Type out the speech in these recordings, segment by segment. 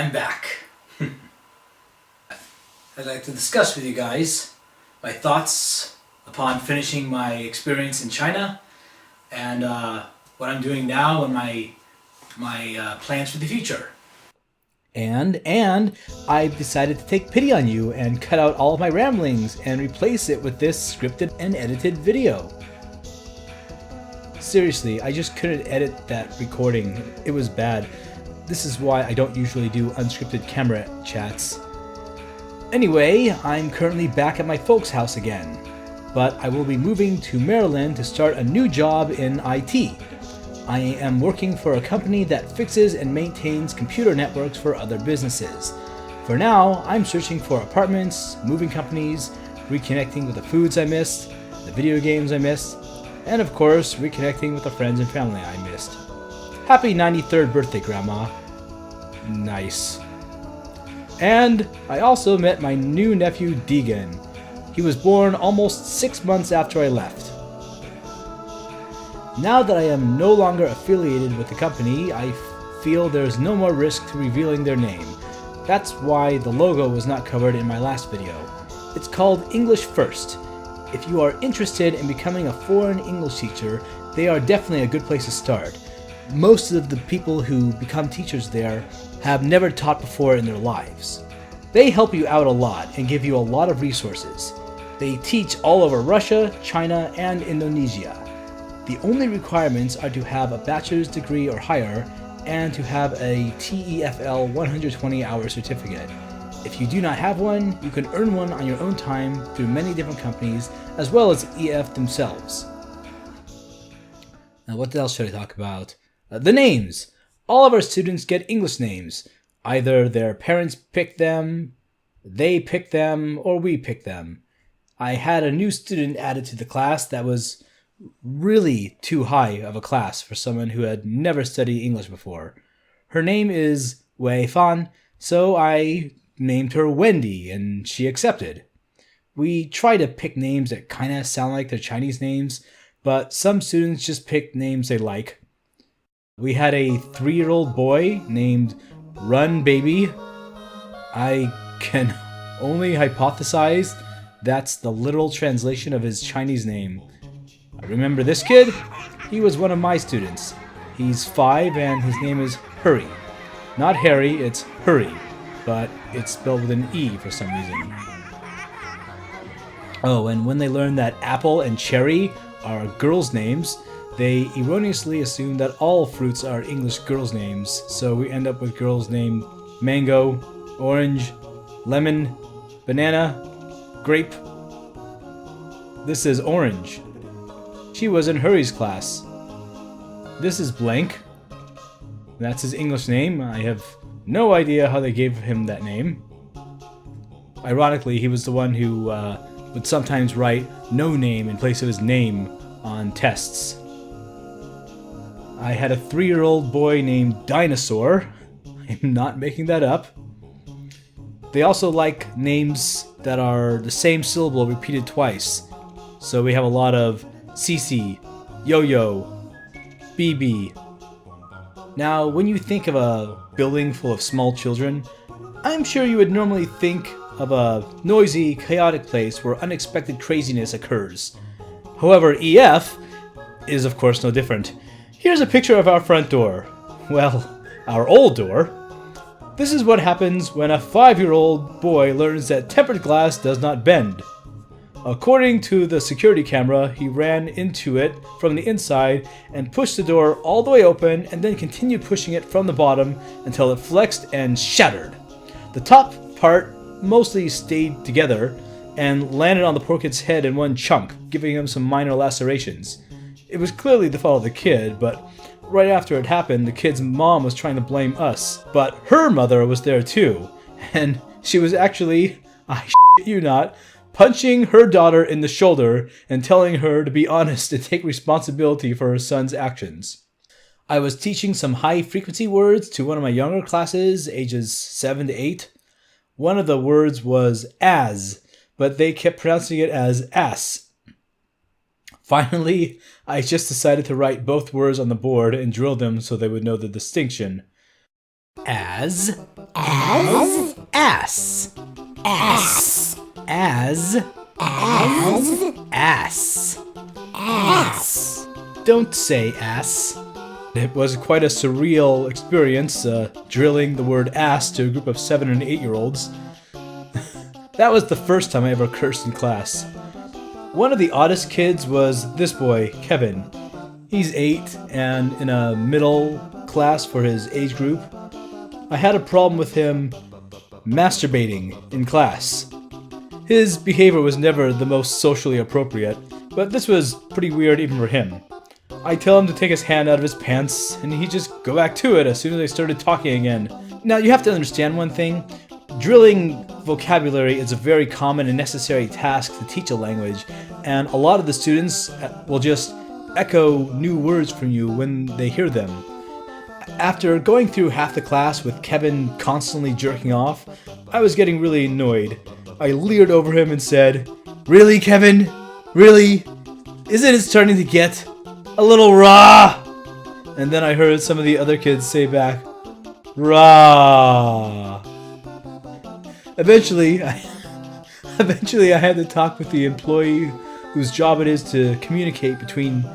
I'm back. I'd like to discuss with you guys my thoughts upon finishing my experience in China and what I'm doing now and my plans for the future. And I've decided to take pity on you and cut out all of my ramblings and replace it with this scripted and edited video. Seriously, I just couldn't edit that recording. It was bad. This is why I don't usually do unscripted camera chats. Anyway, I'm currently back at my folks' house again, but I will be moving to Maryland to start a new job in IT. I am working for a company that fixes and maintains computer networks for other businesses. For now, I'm searching for apartments, moving companies, reconnecting with the foods I missed, the video games I missed, and of course, reconnecting with the friends and family I missed. Happy 93rd birthday, Grandma. Nice. And I also met my new nephew, Deegan. He was born almost 6 months after I left. Now that I am no longer affiliated with the company, I feel there's no more risk to revealing their name. That's why the logo was not covered in my last video. It's called English First. If you are interested in becoming a foreign English teacher, they are definitely a good place to start. Most of the people who become teachers there have never taught before in their lives. They help you out a lot and give you a lot of resources. They teach all over Russia, China, and Indonesia. The only requirements are to have a bachelor's degree or higher and to have a TEFL 120-hour certificate. If you do not have one, you can earn one on your own time through many different companies, as well as EF themselves. Now, what else should I talk about? The names! All of our students get English names. Either their parents pick them, they pick them, or we pick them. I had a new student added to the class that was really too high of a class for someone who had never studied English before. Her name is Wei Fan, so I named her Wendy, and she accepted. We try to pick names that kind of sound like their Chinese names, but some students just pick names they like. We had a 3-year-old boy named Run Baby. I can only hypothesize that's the literal translation of his Chinese name. I remember this kid. He was one of my students. He's 5 and his name is Hurry. Not Harry, it's Hurry, but it's spelled with an E for some reason. Oh, and when they learn that Apple and Cherry are girls' names, they erroneously assume that all fruits are English girls' names, so we end up with girls named Mango, Orange, Lemon, Banana, Grape. This is Orange. She was in Hurry's class. This is Blank. That's his English name. I have no idea how they gave him that name. Ironically, he was the one who would sometimes write no name in place of his name on tests. I had a 3-year-old boy named Dinosaur. I'm not making that up. They also like names that are the same syllable repeated twice. So we have a lot of Cece, Yo-Yo, BB. Now, when you think of a building full of small children, I'm sure you would normally think of a noisy, chaotic place where unexpected craziness occurs. However, EF is of course no different. Here's a picture of our front door. Well, our old door. This is what happens when a 5-year-old boy learns that tempered glass does not bend. According to the security camera, he ran into it from the inside and pushed the door all the way open and then continued pushing it from the bottom until it flexed and shattered. The top part mostly stayed together and landed on the poor kid's head in one chunk, giving him some minor lacerations. It was clearly the fault of the kid, but right after it happened, the kid's mom was trying to blame us. But her mother was there too, and she was actually, I shit you not, punching her daughter in the shoulder and telling her to be honest and take responsibility for her son's actions. I was teaching some high-frequency words to one of my younger classes, ages 7 to 8. One of the words was as, but they kept pronouncing it as ass. Finally, I just decided to write both words on the board and drill them so they would know the distinction. As. As. Ass. Ass. As. As. Ass. Ass. Don't say ass. It was quite a surreal experience, drilling the word ass to a group of 7 and 8-year-olds. That was the first time I ever cursed in class. One of the oddest kids was this boy, Kevin. He's 8 and in a middle class for his age group. I had a problem with him masturbating in class. His behavior was never the most socially appropriate, but this was pretty weird even for him. I tell him to take his hand out of his pants, and he'd just go back to it as soon as I started talking again. Now, you have to understand one thing. Drilling vocabulary is a very common and necessary task to teach a language, and a lot of the students will just echo new words from you when they hear them. After going through half the class with Kevin constantly jerking off, I was getting really annoyed. I leered over him and said, "Really, Kevin? Really? Isn't it starting to get a little raw?" And then I heard some of the other kids say back, "Raw." Eventually, I had to talk with the employee whose job it is to communicate between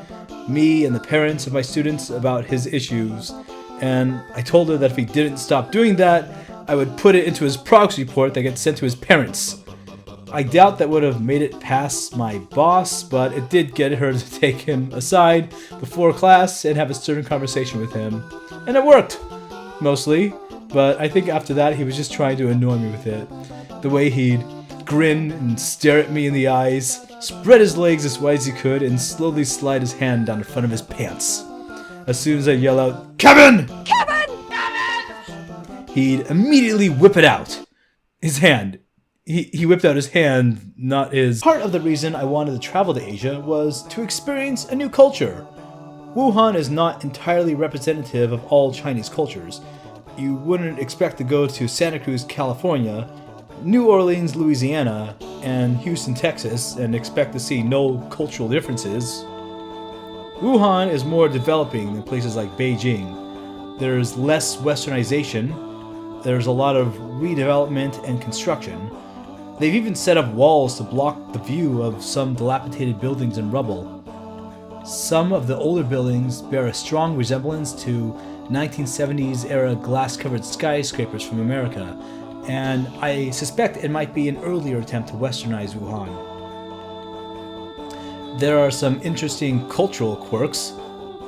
me and the parents of my students about his issues. And I told her that if he didn't stop doing that, I would put it into his progress report that gets sent to his parents. I doubt that would have made it past my boss, but it did get her to take him aside before class and have a stern conversation with him. And it worked, mostly, but I think after that he was just trying to annoy me with it. The way he'd grin and stare at me in the eyes, spread his legs as wide as he could, and slowly slide his hand down the front of his pants. As soon as I yell out, "Kevin! Kevin! Kevin!" he'd immediately whip it out. His hand. He whipped out his hand, not his... Part of the reason I wanted to travel to Asia was to experience a new culture. Wuhan is not entirely representative of all Chinese cultures. You wouldn't expect to go to Santa Cruz, California, New Orleans, Louisiana, and Houston, Texas, and expect to see no cultural differences. Wuhan is more developing than places like Beijing. There's less westernization, there's a lot of redevelopment and construction. They've even set up walls to block the view of some dilapidated buildings and rubble. Some of the older buildings bear a strong resemblance to 1970s era glass-covered skyscrapers from America, and I suspect it might be an earlier attempt to westernize Wuhan. There are some interesting cultural quirks.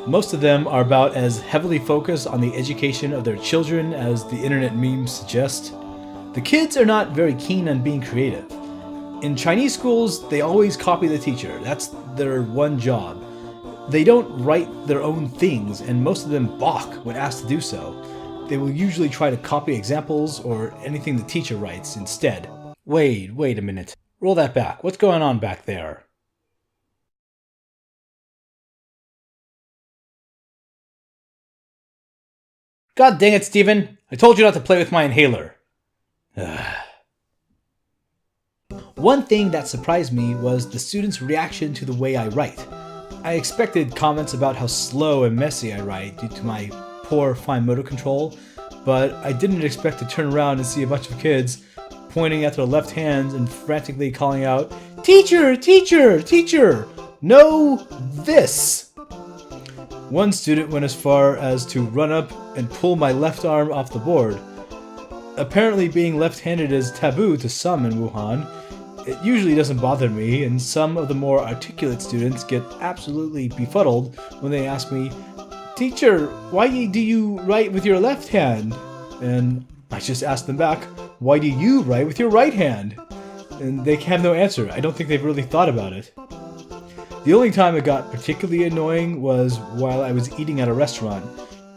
Most of them are about as heavily focused on the education of their children as the internet memes suggest. The kids are not very keen on being creative. In Chinese schools, they always copy the teacher. That's their one job. They don't write their own things, and most of them balk when asked to do so. They will usually try to copy examples or anything the teacher writes instead. Wait a minute. Roll that back. What's going on back there? God dang it, Steven! I told you not to play with my inhaler. One thing that surprised me was the students' reaction to the way I write. I expected comments about how slow and messy I write due to my poor fine motor control, but I didn't expect to turn around and see a bunch of kids pointing at their left hands and frantically calling out, "Teacher! Teacher! Teacher! No this!" One student went as far as to run up and pull my left arm off the board. Apparently being left-handed is taboo to some in Wuhan. It usually doesn't bother me, and some of the more articulate students get absolutely befuddled when they ask me, "Teacher, why do you write with your left hand?" And I just ask them back, "Why do you write with your right hand?" And they have no answer. I don't think they've really thought about it. The only time it got particularly annoying was while I was eating at a restaurant.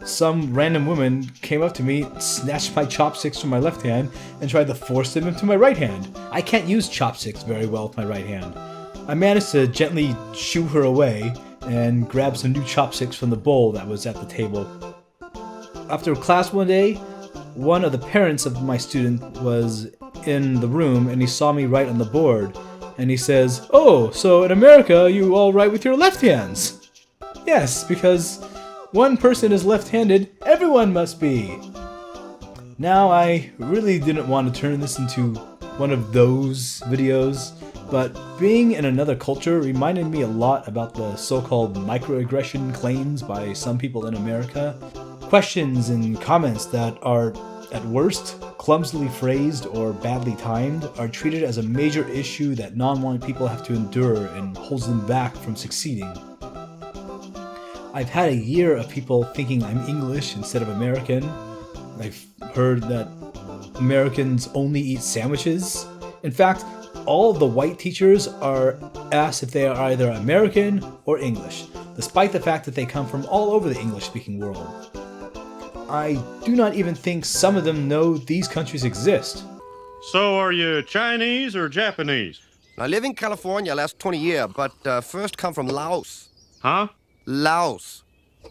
Some random woman came up to me, snatched my chopsticks from my left hand, and tried to force them into my right hand. I can't use chopsticks very well with my right hand. I managed to gently shoo her away and grab some new chopsticks from the bowl that was at the table. After class one day, one of the parents of my student was in the room and he saw me write on the board. And he says, "Oh, so in America you all write with your left hands?" Yes, because one person is left-handed, everyone must be. Now, I really didn't want to turn this into one of those videos, but being in another culture reminded me a lot about the so-called microaggression claims by some people in America. Questions and comments that are, at worst, clumsily phrased or badly timed are treated as a major issue that non-white people have to endure and holds them back from succeeding. I've had a year of people thinking I'm English instead of American. I've heard that Americans only eat sandwiches. In fact, all of the white teachers are asked if they are either American or English, despite the fact that they come from all over the English-speaking world. I do not even think some of them know these countries exist. So are you Chinese or Japanese? I live in California last 20 years, but first come from Laos. Huh? Laos.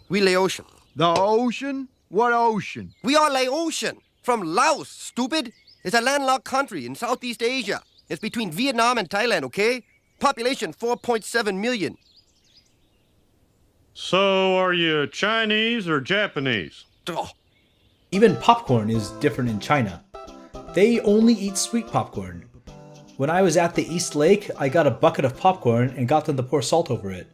We lay ocean. The ocean? What ocean? We all lay ocean. From Laos, stupid. It's a landlocked country in Southeast Asia. It's between Vietnam and Thailand, okay? Population 4.7 million. So are you Chinese or Japanese? Oh, Even popcorn is different in China. They only eat sweet popcorn. When I was at the East Lake, I got a bucket of popcorn and got them to pour salt over it.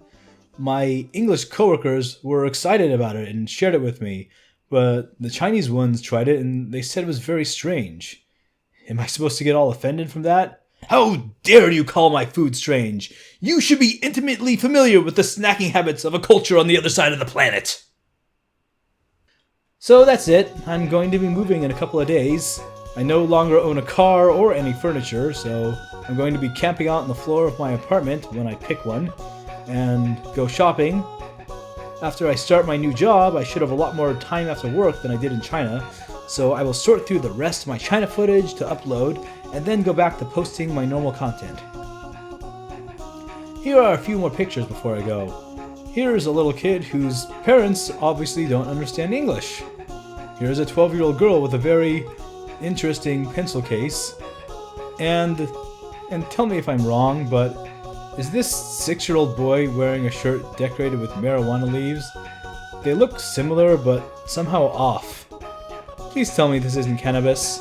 My English coworkers were excited about it and shared it with me, but the Chinese ones tried it and they said it was very strange. Am I supposed to get all offended from that? How dare you call my food strange? You should be intimately familiar with the snacking habits of a culture on the other side of the planet. So that's it. I'm going to be moving in a couple of days. I no longer own a car or any furniture, so I'm going to be camping out on the floor of my apartment when I pick one, and go shopping. After I start my new job, I should have a lot more time after work than I did in China, so I will sort through the rest of my China footage to upload, and then go back to posting my normal content. Here are a few more pictures before I go. Here's a little kid whose parents obviously don't understand English. Here's a 12-year-old girl with a very interesting pencil case. And tell me if I'm wrong, but is this 6-year-old boy wearing a shirt decorated with marijuana leaves? They look similar, but somehow off. Please tell me this isn't cannabis.